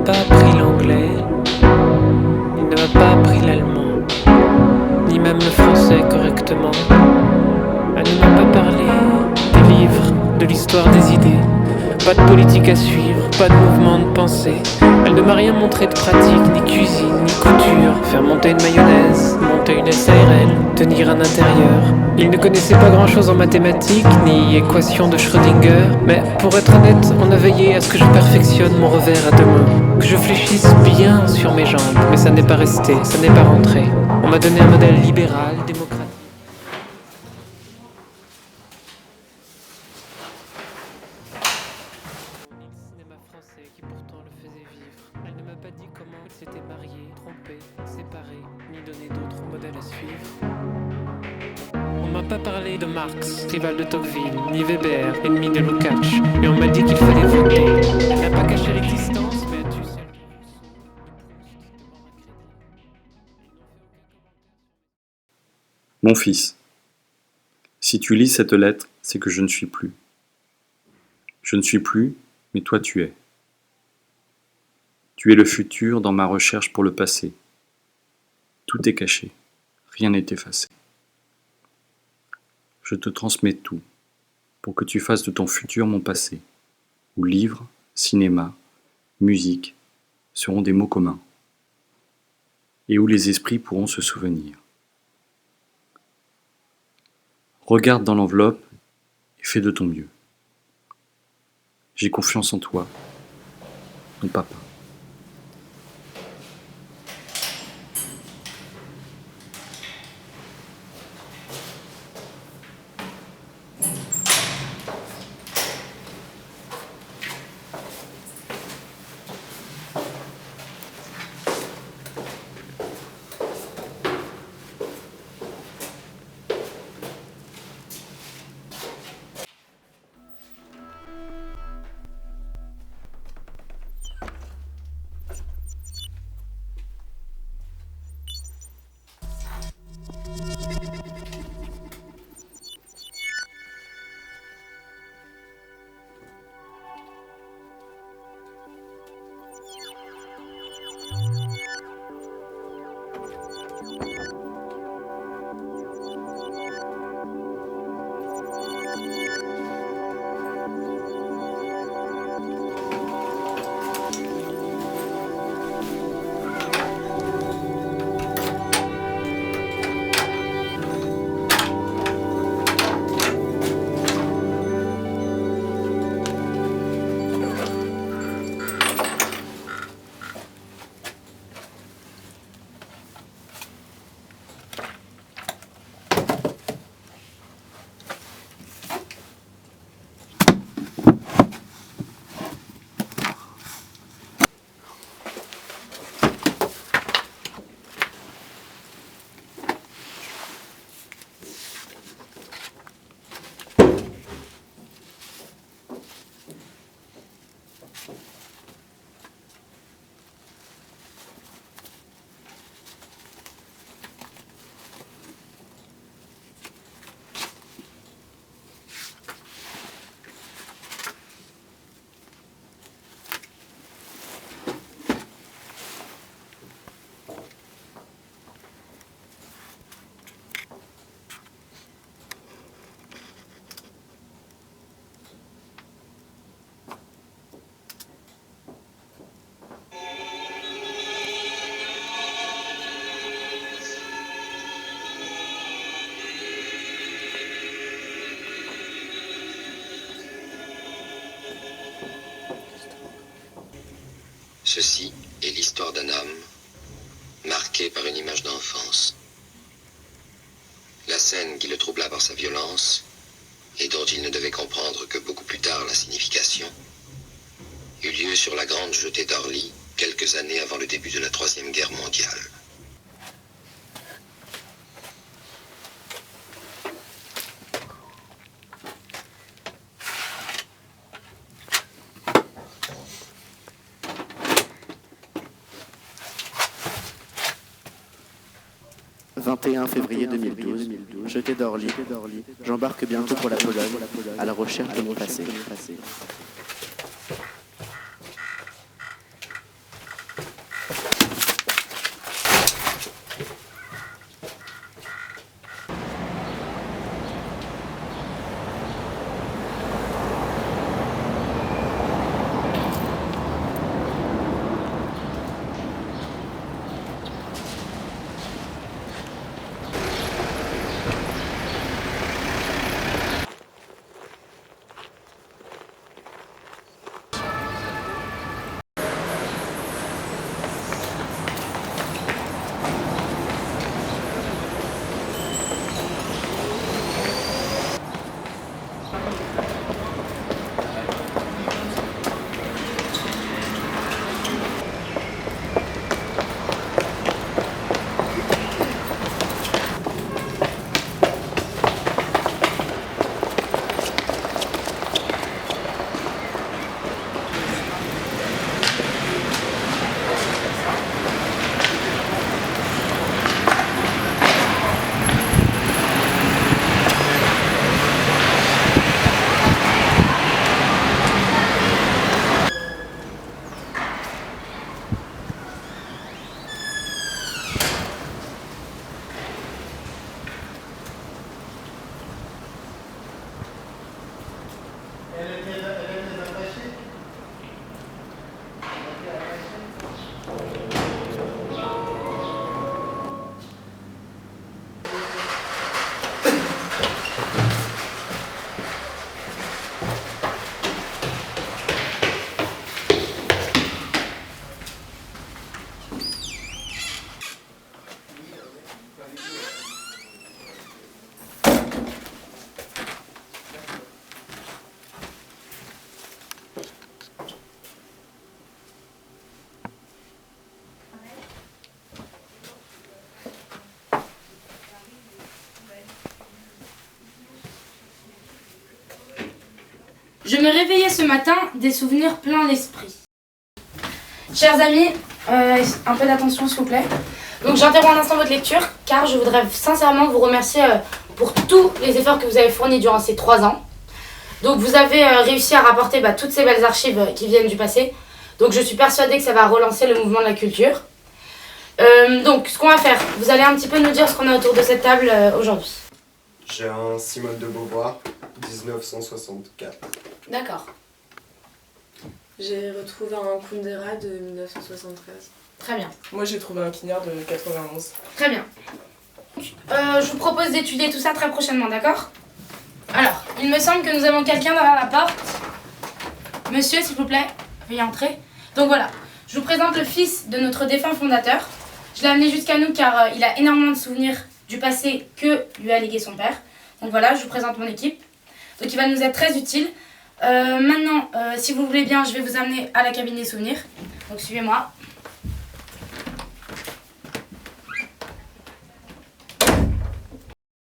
pas appris l'anglais, il ne m'a pas appris l'allemand, ni même le français correctement. Elle ne m'a pas parlé des livres, de l'histoire des idées. Pas de politique à suivre, pas de mouvement de pensée. Elle ne m'a rien montré de pratique, ni cuisine, ni couture. Faire monter une mayonnaise, monter une SARL, tenir un intérieur. Il ne connaissait pas grand chose en mathématiques, ni équation de Schrödinger. Mais pour être honnête, on a veillé à ce que je perfectionne mon revers à deux mains. Que je fléchisse bien sur mes jambes, mais ça n'est pas resté, ça n'est pas rentré. On m'a donné un modèle libéral, démocratique. Qui pourtant le faisait vivre. Elle ne m'a pas dit comment il s'était marié, trompé, séparé, ni donné d'autres modèles à suivre. On m'a pas parlé de Marx, rival de Tocqueville, ni Weber, ennemi de Lukács, et on m'a dit qu'il fallait voter. Elle n'a pas caché l'existence, mais a-tu celle de Rousseau, de Proust, de mort à crédit. Mon fils, si tu lis cette lettre, c'est que je ne suis plus. Je ne suis plus, mais toi tu es. Tu es le futur dans ma recherche pour le passé. Tout est caché, rien n'est effacé. Je te transmets tout, pour que tu fasses de ton futur mon passé, où livres, cinéma, musique seront des mots communs, et où les esprits pourront se souvenir. Regarde dans l'enveloppe et fais de ton mieux. J'ai confiance en toi, ton papa. Ceci est l'histoire d'un homme marqué par une image d'enfance. La scène qui le troubla par sa violence et dont il ne devait comprendre que beaucoup plus tard la signification eut lieu sur la grande jetée d'Orly quelques années avant le début de la Troisième Guerre mondiale. « 21 février 2012, jetée d'Orly. J'embarque bientôt pour la Pologne, à la recherche de mon passé. Je me réveillais ce matin, des souvenirs plein l'esprit. Chers amis, un peu d'attention s'il vous plaît. Donc j'interromps un instant votre lecture car je voudrais sincèrement vous remercier pour tous les efforts que vous avez fournis durant ces 3 ans. Donc vous avez réussi à rapporter toutes ces belles archives qui viennent du passé. Donc je suis persuadée que ça va relancer le mouvement de la culture. Donc ce qu'on va faire, vous allez un petit peu nous dire ce qu'on a autour de cette table aujourd'hui. J'ai un Simone de Beauvoir, 1964. D'accord. J'ai retrouvé un Kundera de 1973. Très bien. Moi j'ai trouvé un Quignard de 91. Très bien. Je vous propose d'étudier tout ça très prochainement, d'accord? Alors, il me semble que nous avons quelqu'un derrière la porte. Monsieur, s'il vous plaît, veuillez entrer. Donc voilà, je vous présente le fils de notre défunt fondateur. Je l'ai amené jusqu'à nous car il a énormément de souvenirs du passé que lui a légué son père. Donc voilà, je vous présente mon équipe. Donc il va nous être très utile. Maintenant, si vous voulez bien, je vais vous amener à la cabine des souvenirs. Donc suivez-moi.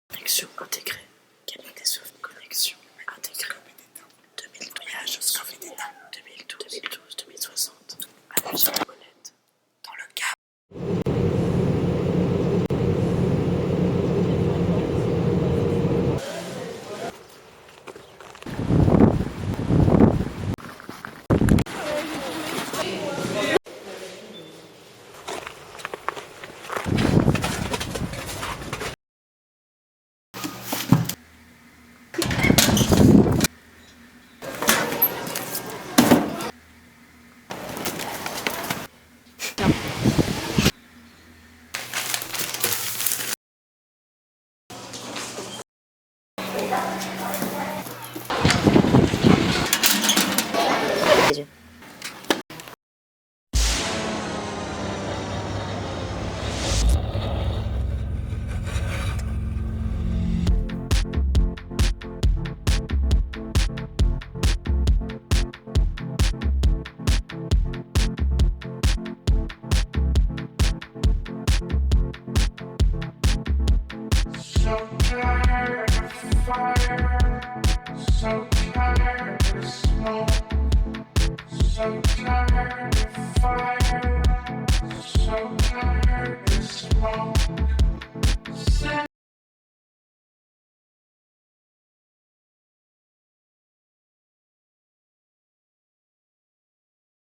Connexion intégrée. Cabine des souvenirs. Connexion intégrée. 2000 voyages au 2012, 2060. Appuyez sur la molette. Dans le câble. So tired of fire, so